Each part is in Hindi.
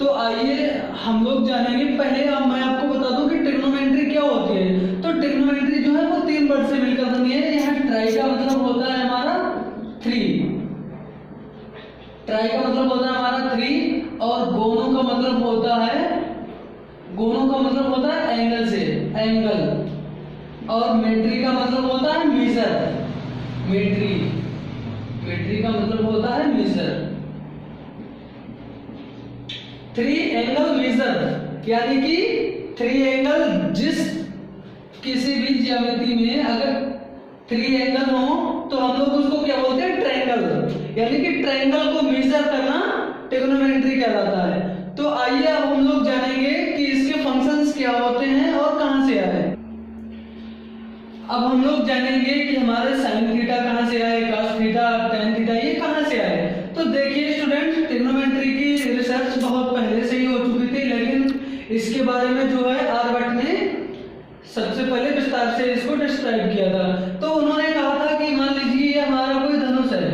तो आइए हम लोग जानेंगे। पहले अब मैं आपको बता दूं कि ट्रिग्नोमेट्री क्या होती है। तो ट्रिग्नोमेट्री जो है वो 3 वर्ड से मिलकर बनी है। यहाँ ट्राई का मतलब होता है हमारा 3, ट्राई का मतलब होता है हमारा 3, और गोनो का मतलब होता है, गोनो का मतलब होता है एंगल से, एंगल, और मेट्री का मतलब होता है मीजर, मेट्री, मेट्री का मतलब होता है मीजर। 3 एंगल मेजर यानी कि 3 एंगल, जिस किसी भी ज्यामिति में अगर 3 एंगल हो तो हम लोग उसको क्या बोलते हैं, ट्रायंगल, यानी कि ट्रायंगल को मेजर करना ट्रिग्नोमेट्री कहलाता है। तो आइए अब हम लोग जानेंगे कि इसके फंक्शंस क्या होते हैं और कहां से आए। अब हम लोग जानेंगे कि हमारे साइन थीटा कहां से आए, cos थीटा, tan थीटा, ये कहां से आए। तो देखिए स्टूडेंट, ट्रिग्नोमेट्री की रिसर्च बहुत पहले से ही हो चुकी थी, लेकिन इसके बारे में जो है आर्यभट्ट ने सबसे पहले विस्तार से इसको डिस्क्राइब किया था। तो उन्होंने कहा था कि मान लीजिए ये हमारा कोई धनुष है,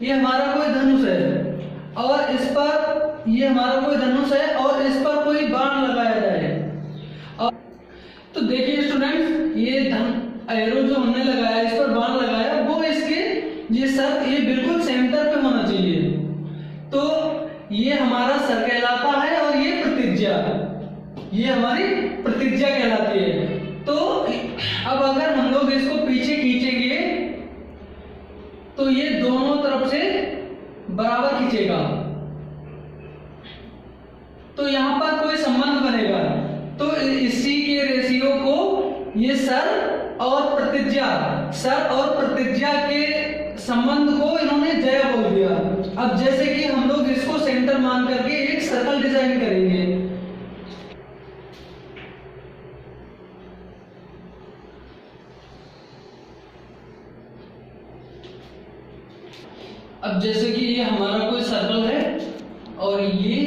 ये हमारा कोई धनुष है, और इस पर, ये हमारा कोई धनुष है और इस पर कोई बाण लगाया जाए। और तो देखिए स्टूडेंट्स, ये एरो जो हमने लगाया, इस पर बाण लगाया, वो इसके ये सर, ये बिल्कुल सेंटर पे होना चाहिए। तो ये हमारा सर कहलाता है, और ये प्रतिज्ञा, ये हमारी प्रतिज्ञा कहलाती है। तो अब अगर हम लोग इसको पीछे खींचेंगे तो ये दोनों तरफ से बराबर खींचेगा, तो यहां पर कोई संबंध बनेगा। तो इसी के रेशियो को ये सर और प्रतिज्ञा, सर और प्रतिज्ञा के संबंध को इन्होंने जय बोल दिया। अब जैसे कि हम लोग इसको सेंटर मान करके एक सर्कल डिजाइन करेंगे। अब जैसे कि ये हमारा कोई सर्कल है, और ये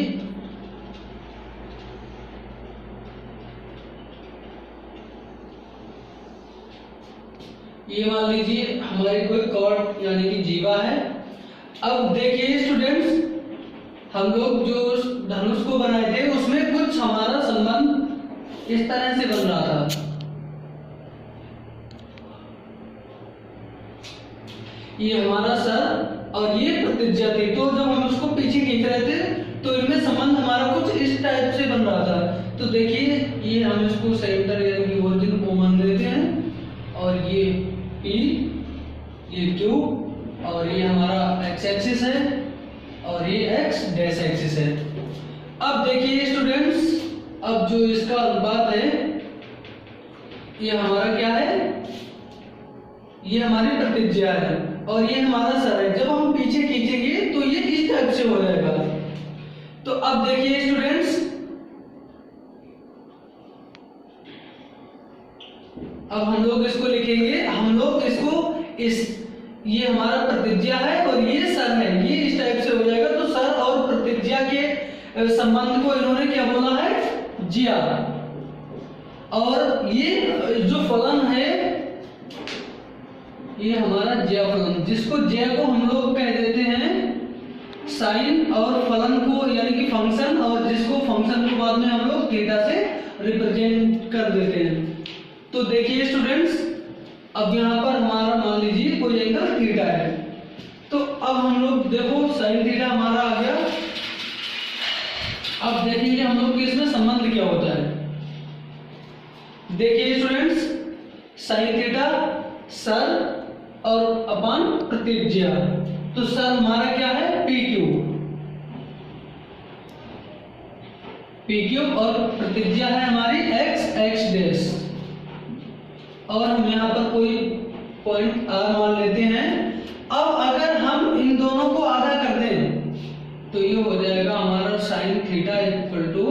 मान लीजिए हमारी कोई कॉर्ड यानी कि जीवा है। अब देखिए स्टूडेंट्स, हम लोग जो धनुष को बनाए थे उसमें कुछ हमारा संबंध इस तरह से बन रहा था। ये हमारा सर और ये प्रतिज्ञा थी। तो जब हम उसको पीछे खींच रहे थे तो इनमें संबंध हमारा कुछ इस टाइप से बन रहा था। तो देखिए, ये हम इसको सेंटर यानी कि ओरिजिन को मान देते हैं, और ये P, ये Q, और ये हमारा x एक्सिस है, और ये x डैश एक्सिस है। अब देखिए स्टूडेंट्स, अब जो इसका अनुपात है, ये हमारा क्या है, ये हमारी प्रतिज्ञा है, और ये हमारा सर है। जब हम पीछे खींचेंगे तो ये इस टाइप से हो जाएगा। तो अब देखिए स्टूडेंट्स, अब हम लोग इसको लिखेंगे, हम लोग इसको ये हमारा प्रतिज्ञा है और ये सर है, ये इस टाइप से हो जाएगा। तो सर और प्रतिज्ञा के संबंध को इन्होंने क्या बोला है, ज्या। और ये जो फलन है, ये हमारा ज्या फलन, जिसको ज्या को हम लोग कह देते हैं साइन, और फलन को यानी कि फंक्शन, और जिसको फंक्शन को बाद में हम लोग थीटा से रिप्रेजेंट कर देते हैं। तो देखिए स्टूडेंट्स, अब यहाँ पर हमारा मान लीजिए कोई एंगल थीटा है। तो अब हम लोग देखो, साइन थीटा हमारा आ गया। अब देखिए हम लोग इसमें संबंध क्या होता है। देखिए स्टूडेंट्स, साइन थीटा सर और अपन प्रतिज्ञा। तो सर हमारा क्या है, PQ, और प्रतिज्ञा है हमारी x डैश, और हम यहाँ पर कोई पॉइंट R मान लेते हैं। अब अगर हम इन दोनों को आधा कर दें तो ये हो जाएगा हमारा sine theta equal to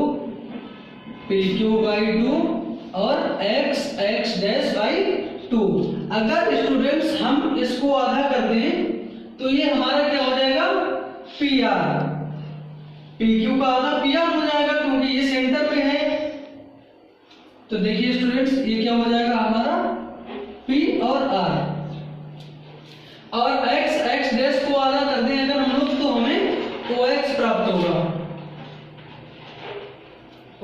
PQ/2 और x डैश/2। अगर स्टूडेंट्स हम इसको आधा कर दें तो ये हमारा क्या हो जाएगा, PR, PQ का आधा PR हो जाएगा, क्योंकि ये सेंटर पे है। तो देखिए स्टूडेंट्स, ये क्या हो जाएगा हमारा P और R, और x डैश को आधा कर दें अगर हम लोग तो हमें OX प्राप्त होगा।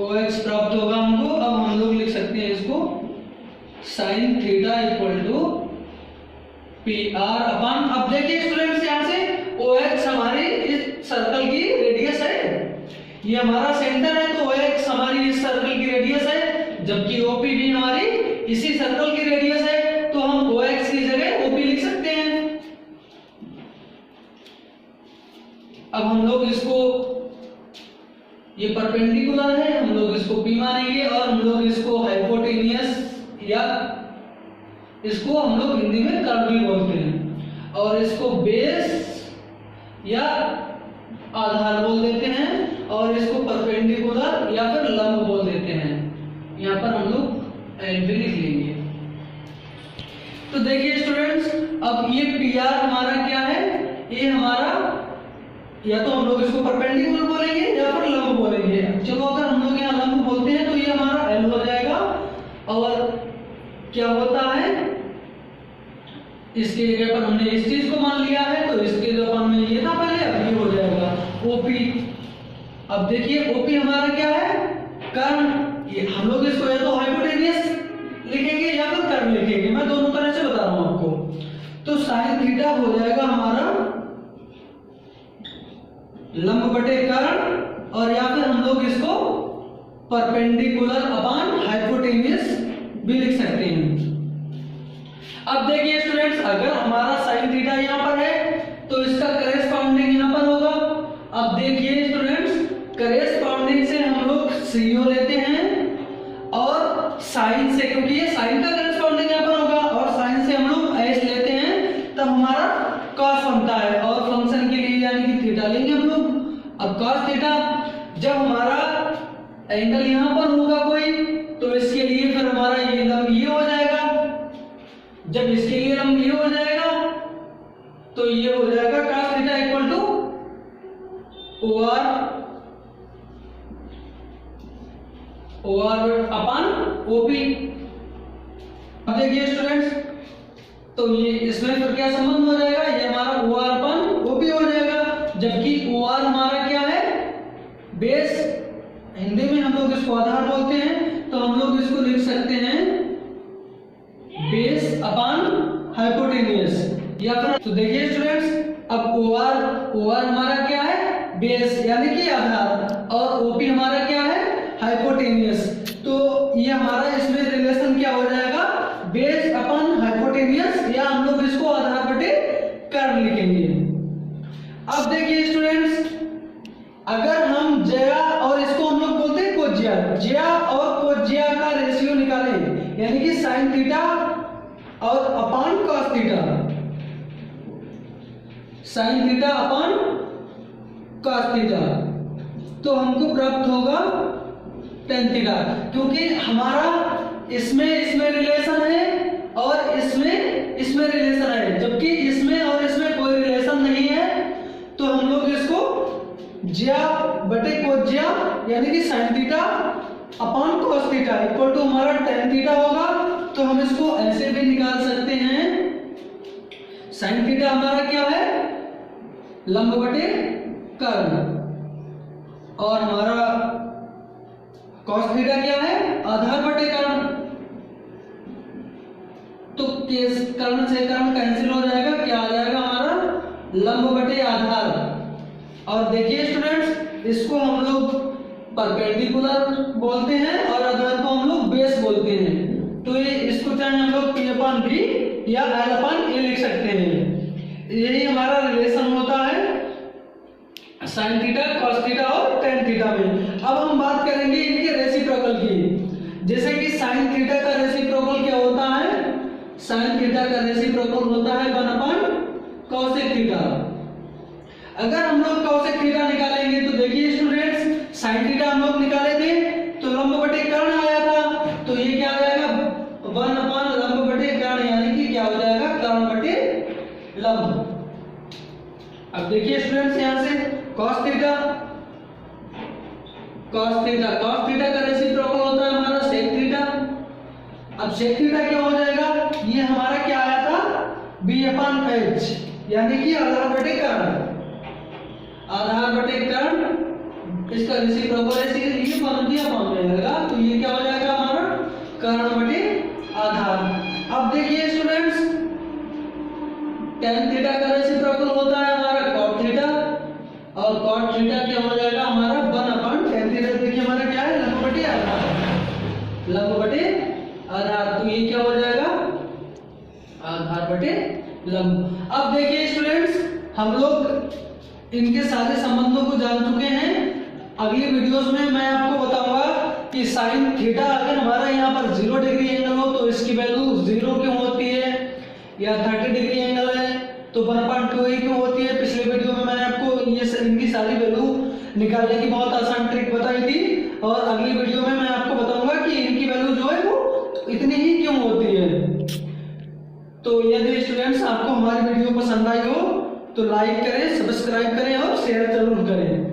OX प्राप्त होगा हमको। अब हम लोग लिख सकते हैं इसको sin theta equal to PR upon. अब देखिए स्टूडेंट्स यहाँ से OX हमारी इस सर्कल की रेडियस है, ये हमारा सेंटर है, तो OX हमारी इस सर्कल की रेडियस है, जबकि OP भी हमारी इसी सर्कल की रेडियस है, तो हम OX की जगह OP लिख सकते हैं। अब हम लोग इसको, ये परपेंडिकुलर है, हम लोग इसको P मानेंगे और हम लोग इसको हाइपोटेनियस या इसको हम लोग हिंदी में कर्व भी बोलते हैं, और इसको बेस या आधार बोल देते हैं, और इसको परपेंडिकुलर या फिर लंब बोल देते हैं। यहाँ पर हम लोग एल भी लिख लेंगे। तो देखिए स्टूडेंट्स, अब ये PR हमारा क्या है, ये हमारा या तो हम लोग इसको परपेंडिकुलर बोलेंगे या फिर लंब बोलेंगे। चलो अगर हम लोग यहाँ लंब बोलते हैं तो ये हमारा L हो जाएगा, और क्या होता है इसके जगह पर हमने इस चीज को मान लिया है, तो इसके जगह में ये था पहले, अब ये हो जाएगा OP। अब देखिए OP हमारा क्या है, कर्ण। ये हम लोग इसको या तो हाइपोटेनियस लिखेंगे या फिर कर्व लिखेंगे, मैं दोनों तरह से बता रहा हूं आपको। तो sin थीटा हो जाएगा हमारा लंब बटे कर्ण, और या फिर हम लोग इसको परपेंडिकुलर अपॉन हाइपोटेनियस भी लिख सकते हैं। अब देखिए स्टूडेंट्स, अगर हमारा sin थीटा यहाँ पर है तो इसका करेस्पॉन्डिंग यहाँ पर होगा। अब देखिए स्टूडेंट्स, करेस्पॉन्डिंग से हम लोग CO लेते हैं, और sin से, क्योंकि ये sin का करेस्पॉन्डिंग यहाँ पर होगा, और sin से हम लोग S लेते हैं, तब हमारा cos बनता है, और फंक्शन के लिए यानी कि थीटा लेंगे हम लोग। अब cos थीटा जब हमारा एंगल यहाँ पर होगा कोई, तो इसके लिए फिर हमारा ये लंब ये हो जाएगा, जब इसके लिए लंब ये हो जाएगा तो ये हो जाएगा cos theta equal to OR upon OP। अब देखिए स्टूडेंट्स, तो ये इसमें फिर क्या संबंध हो जाएगा, ये हमारा OR अपॉन OP हो जाएगा, जबकि OR हमारा क्या है, बेस। हिंदी में हम लोग इसको आधार बोलते हैं, तो हम लोग इसको लिख सकते हैं बेस अपॉन हाइपोटेनियस या फिर। तो देखिए स्टूडेंट्स, अब OR हमारा क्या है, बेस यानी कि आधार, और OP हमारा क्या है, हाइपोटेनियस। तो ये हमारा इसमें रिलेशन क्या हो जाएगा, बेस अपॉन हाइपोटेनियस, या हम लोग इसको आधार बटे कर्व लिखेंगे। अब देखिए स्टूडेंट्स, अगर हम ज्या और इसको हम लोग बोलते हैं कोज्या, ज्या और कोज्या का रेशियो निकालें, यानी कि sin थीटा और upon cos theta, sin theta upon cos theta, तो हमको प्राप्त होगा tan थीटा, क्योंकि हमारा इसमें रिलेशन है और इसमें रिलेशन है, जबकि इसमें और इसमें कोई रिलेशन नहीं है, तो हम लोग इसको ज्या बटे कोज्या यानी कि sin theta upon cos theta equal to हमारा tan थीटा होगा। तो हम इसको ऐसे भी निकाल सकते हैं, sin थीटा हमारा क्या है, लंब बटे कर्ण, और हमारा cos थीटा क्या है, आधार बटे कर्ण। तो कर्ण से कर्ण कैंसिल हो जाएगा, क्या आ जाएगा हमारा लंब बटे आधार। और देखिए स्टूडेंट्स, इसको हम लोग परपेंडिकुलर बोलते हैं और आधार को हम लोग बेस बोलते हैं। तो ये इसको चाहे हम लोग P अपॉन B या L अपॉन A लिख सकते हैं। यही हमारा रिलेशन होता है sin थीटा, cos थीटा और tan थीटा में। अब हम बात करेंगे इनके रेसिप्रोकल की। जैसे कि sin थीटा का रेसिप्रोकल क्या होता है, sin थीटा का रेसिप्रोकल होता है 1 अपॉन cosec थीटा। अगर हम लोग cosec थीटा निकालेंगे तो देखिए स्टूडेंट्स, sin थीटा हम लोग निकाले थे तो लंब बटे कर्ण आया था, तो ये क्या आ जाएगा 1 अपॉन लंब बटे कर्ण, यानी कि क्या हो जाएगा कर्ण बटे लंब। अब देखिए स्टूडेंट्स, यहां से cos थीटा का रेसिप्रोकल होता है हमारा sec थीटा। अब sec थीटा क्या हो जाएगा, ये हमारा क्या आया था B अपॉन H, यानी कि आधार बटे कर्ण इसका रेसिप्रोकल है, इसीलिए 1/2 में आएगा। तो ये क्या हो जाएगा हमारा कर्ण बटे आधार। अब देखिए स्टूडेंट्स, tan थीटा का रेसिप्रोकल होता है हमारा cot थीटा, और cot थीटा क्या हो जाएगा हमारा 1/tan थीटा। देखिए हमारा क्या है, लंब बटे आधार, लंब बटे आधार। तो ये क्या हो जाएगा आधार बटे लंब। अब देखिए स्टूडेंट्स, हम लोग इनके सारे संबंधों को जान चुके हैं। अगली वीडियोस में मैं आपको बताऊंगा कि sin थीटा अगर हमारा यहाँ पर 0 डिग्री एंगल हो तो इसकी वैल्यू 0 क्यों होती है, या 30 डिग्री एंगल है तो 1/2 क्यों होती है। पिछले वीडियो में मैंने आपको ये इनकी सारी वैल्यू निकालने की बहुत आसान ट्रिक बताई थी, और अगली वीडियो में मैं आपको बताऊंगा कि इनकी वैल्यू जो है वो इतनी ही क्यों होती है। तो यदि स्टूडेंट्स आपको हमारी वीडियो पसंद आई हो तो लाइक करें, सब्सक्राइब करें और शेयर जरूर करें।